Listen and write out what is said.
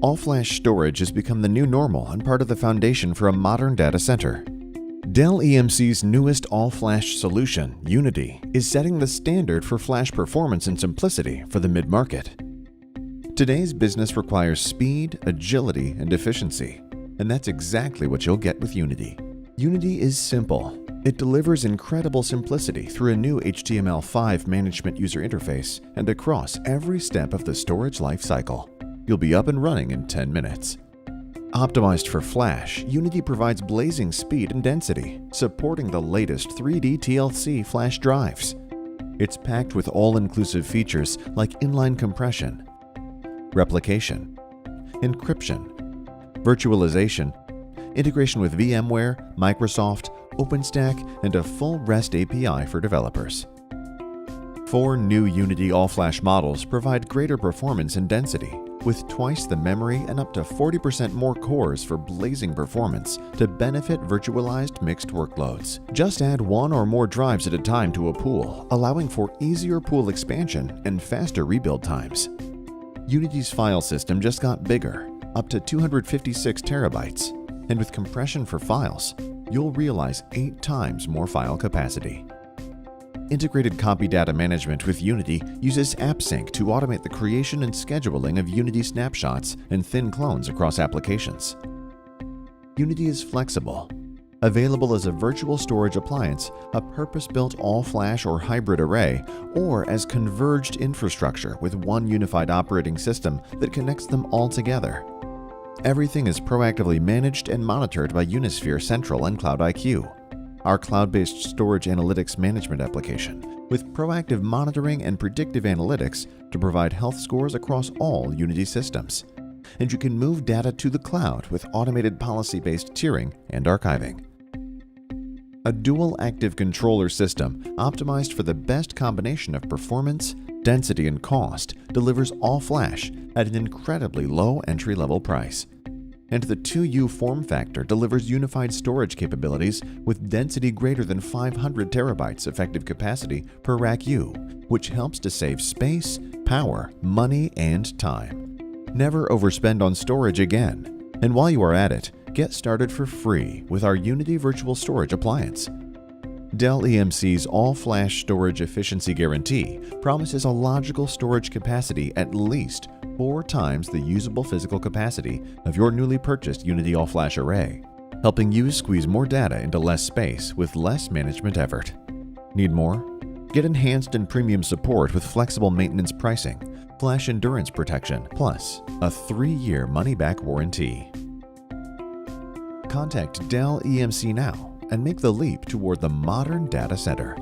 All-flash storage has become the new normal and part of the foundation for a modern data center. DellEMC's newest all-flash solution, Unity, is setting the standard for flash performance and simplicity for the mid-market. Today's business requires speed, agility, and efficiency, and that's exactly what you'll get with Unity. Unity is simple. It delivers incredible simplicity through a new HTML5 management user interface and across every step of the storage lifecycle. You'll be up and running in 10 minutes. Optimized for Flash, Unity provides blazing speed and density, supporting the latest 3D TLC flash drives. It's packed with all-inclusive features like inline compression, replication, encryption, virtualization, integration with VMware, Microsoft, OpenStack, and a full REST API for developers. 4 new Unity all-flash models provide greater performance and density, with twice the memory and up to 40% more cores for blazing performance to benefit virtualized mixed workloads. Just add 1 or more drives at a time to a pool, allowing for easier pool expansion and faster rebuild times. Unity's file system just got bigger, up to 256 terabytes, and with compression for files, you'll realize 8 times more file capacity. Integrated copy data management with Unity uses AppSync to automate the creation and scheduling of Unity snapshots and thin clones across applications. Unity is flexible, available as a virtual storage appliance, a purpose-built all-flash or hybrid array, or as converged infrastructure with one unified operating system that connects them all together. Everything is proactively managed and monitored by Unisphere Central and Cloud IQ, our cloud-based storage analytics management application, with proactive monitoring and predictive analytics to provide health scores across all Unity systems. And you can move data to the cloud with automated policy-based tiering and archiving. A dual active controller system optimized for the best combination of performance, density, and cost delivers all-flash at an incredibly low entry-level price. And the 2U form factor delivers unified storage capabilities with density greater than 500 terabytes effective capacity per rack U, which helps to save space, power, money, and time. Never overspend on storage again. And while you are at it, get started for free with our Unity Virtual Storage appliance. DellEMC's all-flash storage efficiency guarantee promises a logical storage capacity at least 4 times the usable physical capacity of your newly purchased Unity all-flash array, helping you squeeze more data into less space with less management effort. Need more? Get enhanced and premium support with flexible maintenance pricing, flash endurance protection, plus a 3-year money-back warranty. Contact DellEMC now and make the leap toward the modern data center.